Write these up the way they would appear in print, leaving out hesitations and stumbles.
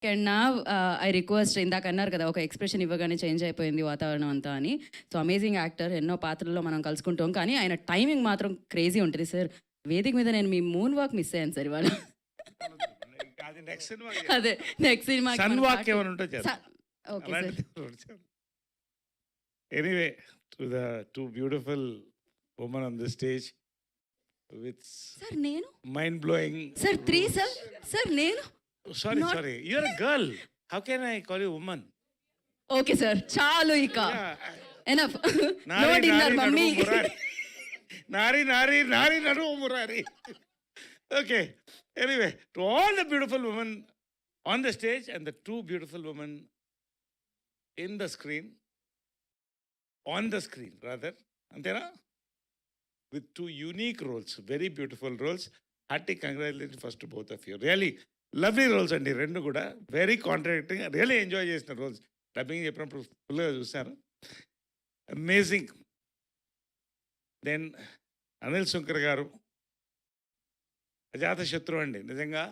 And నా I request ఇందాక అన్నారు కదా, ఒక ఎక్స్ప్రెషన్ ఇవ్వగానే చేంజ్ అయిపోయింది వాతావరణం అంతా అని. సో అమేజింగ్ యాక్టర్, ఎన్నో పాత్రల్లో మనం కలుసుకుంటాం, కానీ ఆయన టైమింగ్ మాత్రం క్రేజీ ఉంటుంది సార్. వేదిక మీద నేను మీ మూన్ వాక్ మిస్ అయ్యాను సార్ ఇవాళ. అది నెక్స్ట్ సినిమా అదే నెక్స్ట్ సినిమా సన్ వాక్ ఏమైనా ఉంటే okay sir. Anyway, to the two beautiful women on the stage with sir నేను mind blowing. Sir 3 sir. Sir నేను sorry sorry, you are a girl, how can I call you women? Okay sir, చాలు ఇక enough. No నారి dinner mummy. నారి నారి నారి నడుము Murari. Okay, anyway, to all the beautiful women on the stage and the two beautiful women in the screen, on the screen rather, antena, with two unique roles, very beautiful roles. Hearty congratulations first to both of you. Really lovely roles andi rendu kuda, very contradicting, really enjoy chesina roles. Dubbing cheppinappudu full ga chusaru, amazing. Then Anil Sunkar garu అజాత శత్రువు అండి. నిజంగా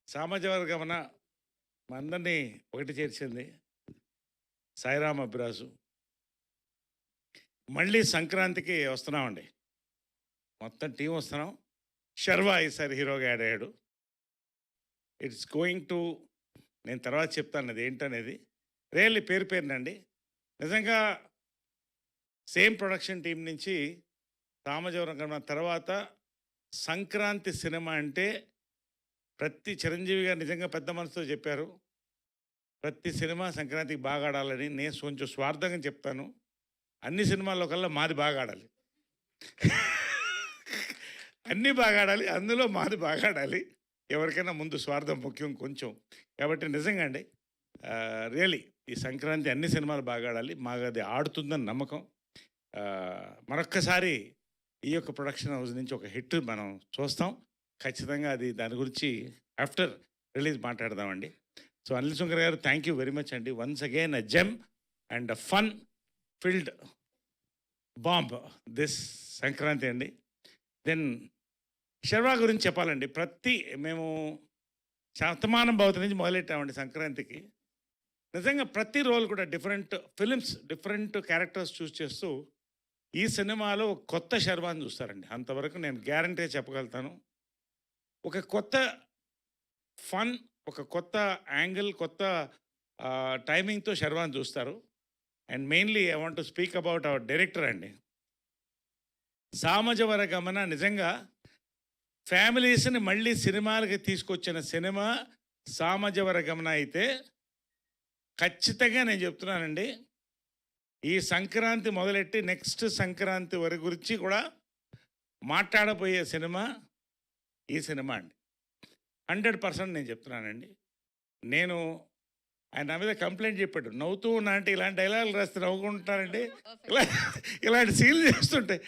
సామాజిక మా అందరినీ ఒకటి చేర్చింది. సాయిరామ్ అభిరాజు. మళ్ళీ సంక్రాంతికి వస్తున్నామండి, మొత్తం టీం వస్తున్నాం. శర్వా ఈసారి హీరోగా యాడ్ అయ్యాడు. ఇట్స్ గోయింగ్ టు, నేను తర్వాత చెప్తాను అది ఏంటనేది. రియల్లీ పేరు పేరునండి. నిజంగా సేమ్ ప్రొడక్షన్ టీం నుంచి సామాజిక తర్వాత సంక్రాంతి సినిమా అంటే ప్రతి చిరంజీవి గారు నిజంగా పెద్ద మనసుతో చెప్పారు, ప్రతి సినిమా సంక్రాంతికి బాగా ఆడాలని. నేను కొంచెం స్వార్థంగా చెప్తాను, అన్ని సినిమాల్లో కల్లా మాది బాగా ఆడాలి. అన్నీ బాగా ఆడాలి, అందులో మాది బాగా ఆడాలి. ఎవరికైనా ముందు స్వార్థం ముఖ్యం కొంచెం. కాబట్టి నిజంగా అండి, రియలీ ఈ సంక్రాంతి అన్ని సినిమాలు బాగా ఆడాలి, మాకు అది ఆడుతుందని నమ్మకం. మరొక్కసారి ఈ యొక్క ప్రొడక్షన్ హౌస్ నుంచి ఒక హిట్ మనం చూస్తాం ఖచ్చితంగా. అది దాని గురించి ఆఫ్టర్ రిలీజ్ మాట్లాడదామండి. సో అనిల్ సుంకర్ గారు, థ్యాంక్ యూ వెరీ మచ్ అండి. Once again a gem and a fun field bomb this Sankranti అండి. దెన్ శర్వా గురించి చెప్పాలండి. మేము శతమానం భవతి నుంచి మొదలెట్టామండి సంక్రాంతికి. నిజంగా ప్రతి రోల్ కూడా డిఫరెంట్ ఫిలిమ్స్, డిఫరెంట్ క్యారెక్టర్స్ చూస్ చేస్తూ ఈ సినిమాలో కొత్త శర్వాని చూస్తారండి. అంతవరకు నేను గ్యారంటీగా చెప్పగలుగుతాను. ఒక కొత్త ఫన్, ఒక కొత్త యాంగిల్, కొత్త టైమింగ్తో శర్వాని చూస్తారు. And mainly I want to speak about our director అండి. సామజవర గమన నిజంగా ఫ్యామిలీస్ని మళ్ళీ సినిమాలకి తీసుకొచ్చిన సినిమా సామజవర గమన అయితే ఖచ్చితంగా నేను చెప్తున్నానండి, ఈ సంక్రాంతి మొదలెట్టి నెక్స్ట్ సంక్రాంతి వరకు గురించి కూడా మాట్లాడబోయే సినిమా ఈ సినిమా అండి. 100% నేను చెప్తున్నానండి. నేను ఆయన నా మీద కంప్లైంట్ చెప్పాడు, నవ్వుతూ ఉన్నా అంటే ఇలాంటి డైలాగులు రాస్తే నవ్వుకుంటున్నానండి, ఇలాంటి సీన్లు చేస్తుంటే.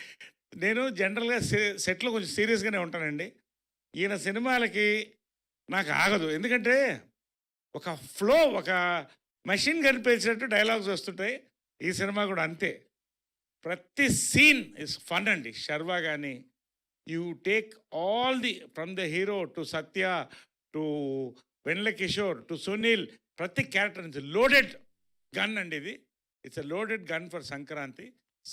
నేను జనరల్గా సెట్లో కొంచెం సీరియస్గానే ఉంటానండి. ఈయన సినిమాలకి నాకు ఆగదు, ఎందుకంటే ఒక ఫ్లో, ఒక మెషిన్ కనిపించినట్టు డైలాగ్స్ వస్తుంటాయి. ఈ సినిమా కూడా అంతే. ప్రతి సీన్ ఇస్ ఫన్ అండి. శర్వా కానీ you take all the from the hero to Satya to Vennela Kishore to Sunil, ప్రతి క్యారెక్టర్ నుంచి లోడెడ్ గన్ అండి ఇది. It's a loaded gun for Sankranti.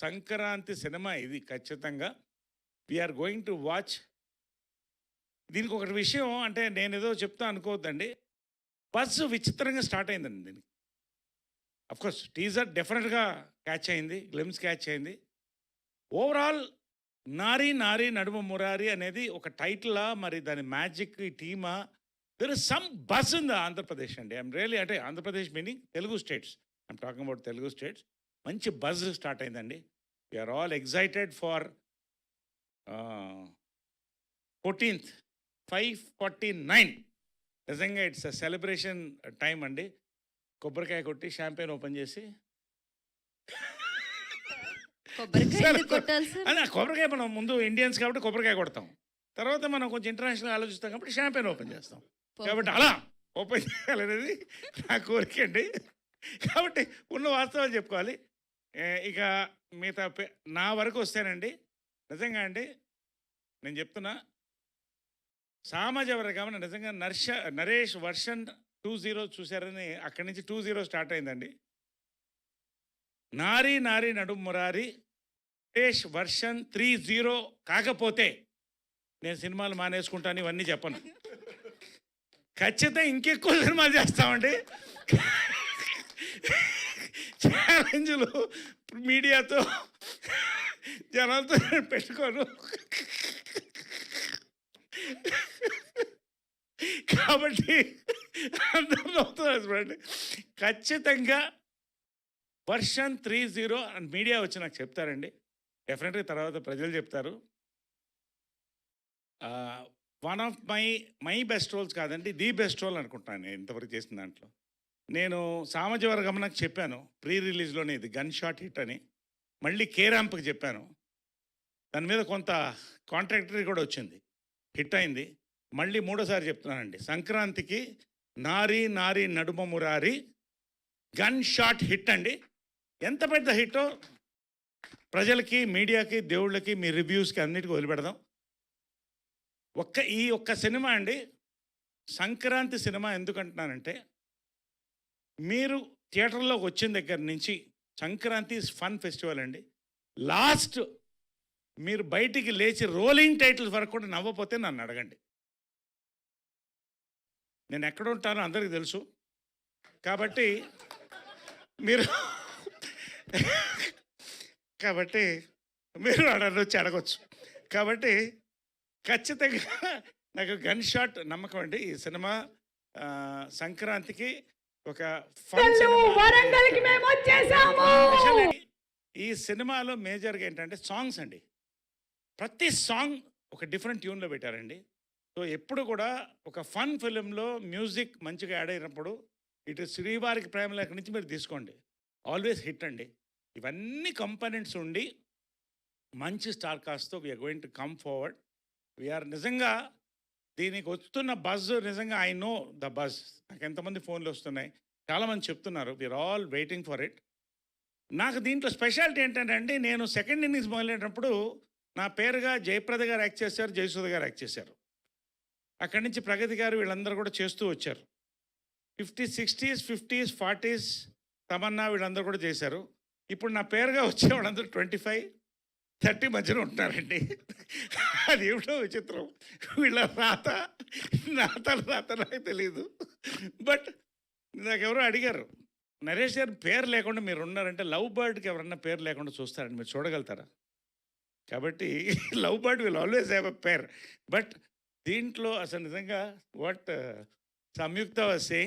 Sankranti cinema ఇది ఖచ్చితంగా. We're going to watch. దీనికి ఒకటి విషయం అంటే, నేను ఏదో చెప్తా అనుకోవద్దండి, బస్ విచిత్రంగా స్టార్ట్ అయిందండి దీనికి. అఫ్కోర్స్ టీజర్ డెఫినెట్గా క్యాచ్ అయింది, గ్లిమ్స్ క్యాచ్ అయింది. ఓవరాల్ నారీ నారీ నడుమ మురారి అనేది ఒక టైటిలా, మరి దాని మ్యాజిక్, ఈ టీమా, there is some bus in the Andhra Pradesh అండి. ఐఎమ్ రియలీ, అంటే Andhra Pradesh meaning Telugu states, I'm talking about Telugu states. మంచి బజ్ స్టార్ట్ అయిందండి. We are all excited for 14th 5:49. నిజంగా ఇట్స్ అ సెలబ్రేషన్ టైం అండి. కొబ్బరికాయ కొట్టి షాంపెయిన్ ఓపెన్ చేసి, కొబ్బరికాయ మనం ముందు ఇండియన్స్ కాబట్టి కొబ్బరికాయ కొడతాం, తర్వాత మనం కొంచెం ఇంటర్నేషనల్ ఆలోచిస్తాం కాబట్టి షాంపెయిన్ ఓపెన్ చేస్తాం. కాబట్టి అలా ఓపెన్ చేయాలనేది నా కోరిక అండి. కాబట్టి ఉన్న వాస్తవాలు చెప్పుకోవాలి. ఇక మిగతా నా వరకు వస్తేనండి, నిజంగా అండి నేను చెప్తున్నా, సామాజిక గమనం నిజంగా నరేష్ వర్షన్ 2.0 చూశారని అక్కడి నుంచి 2.0 స్టార్ట్ అయిందండి. నారీ నారీ నడుం మురారి నరేష్ వర్షన్ 3.0 కాకపోతే నేను సినిమాలు మానేసుకుంటాను, ఇవన్నీ చెప్పను. ఖచ్చితంగా ఇంకెక్కువ సినిమాలు చేస్తామండి. ఛాలెంజ్లు మీడియాతో జనాలతో పెట్టుకోను. కాబట్టి అందరూ నవ్వుతున్నారు చూడండి. ఖచ్చితంగా వర్షన్ 3.0 అని మీడియా వచ్చి నాకు చెప్తారండి. డెఫినెట్గా తర్వాత ప్రజలు చెప్తారు. One of my best roles కాదండి, ది బెస్ట్ రోల్ అనుకుంటాను నేను ఇంతవరకు చేసిన దాంట్లో. నేను సామాజిక వర్గంకి చెప్పాను ప్రీ రిలీజ్లోనే, ఇది గన్ షాట్ హిట్ అని. మళ్ళీ కేరాంప్కి చెప్పాను, దాని మీద కొంత కాంట్రాక్టరీ కూడా వచ్చింది, హిట్ అయింది. మళ్ళీ మూడోసారి చెప్తున్నానండి, సంక్రాంతికి నారీ నారీ నడుమ మురారి గన్ షాట్ హిట్ అండి. ఎంత పెద్ద హిట్టో ప్రజలకి, మీడియాకి, దేవుళ్ళకి, మీ రివ్యూస్కి అన్నిటికీ వదిలిపెడదాం. ఈ ఒక్క సినిమా అండి, సంక్రాంతి సినిమా ఎందుకంటున్నానంటే, మీరు థియేటర్లోకి వచ్చిన దగ్గర నుంచి సంక్రాంతి ఫన్ ఫెస్టివల్ అండి. లాస్ట్ మీరు బయటికి లేచి రోలింగ్ టైటిల్స్ వరకు కూడా నవ్వపోతే నన్ను అడగండి. నేను ఎక్కడ ఉంటానో అందరికీ తెలుసు. కాబట్టి మీరు నన్ను వచ్చి అడగచ్చు. కాబట్టి ఖచ్చితంగా నాకు గన్ షాట్ నమ్మకం అండి. ఈ సినిమా సంక్రాంతికి ఒక ఫన్ ఈ సినిమాలో మేజర్గా ఏంటంటే సాంగ్స్ అండి. ప్రతి సాంగ్ ఒక డిఫరెంట్ ట్యూన్లో పెట్టారండి. సో ఎప్పుడు కూడా ఒక ఫన్ ఫిలింలో మ్యూజిక్ మంచిగా యాడ్ అయినప్పుడు, ఇటు శ్రీవారికి ప్రేమలేఖ నుంచి మీరు తీసుకోండి, ఆల్వేస్ హిట్ అండి. ఇవన్నీ కంపోనెంట్స్ ఉండి మంచి స్టార్ కాస్ట్తో we're going to come forward. We're నిజంగా దీనికి వస్తున్న బజ్, నిజంగా ఐ నో ద బజ్. నాకు ఎంతమంది ఫోన్లు వస్తున్నాయి, చాలామంది చెప్తున్నారు, we're all waiting for it. నాకు దీంట్లో స్పెషాలిటీ ఏంటంటే అండి, నేను సెకండ్ ఇన్నింగ్స్ మొదలైనప్పుడు నా పేరుగా జయప్రద గారు యాక్ట్ చేశారు, జయసుధ గారు యాక్ట్ చేశారు. అక్కడి నుంచి ప్రగతి గారు వీళ్ళందరూ కూడా చేస్తూ వచ్చారు. 50s, 60s, 50s, 40s Tamannaah వీళ్ళందరూ కూడా చేశారు. ఇప్పుడు నా పేరుగా వచ్చే వాళ్ళందరూ 25, 30 మధ్యలో ఉంటున్నారండి. అది ఏమిటో విచిత్రం. వీళ్ళ రాత నాకు తెలీదు. బట్ నాకెవరో అడిగారు, నరేష్ గారు పేరు లేకుండా మీరు ఉన్నారంటే, లవ్ బర్డ్కి ఎవరన్నా పేరు లేకుండా చూస్తారండి, మీరు చూడగలుగుతారా? కాబట్టి love bird will always have a pair. But దీంట్లో అసలు నిజంగా వాట్ సంయుక్త వాజ్ సేయింగ్,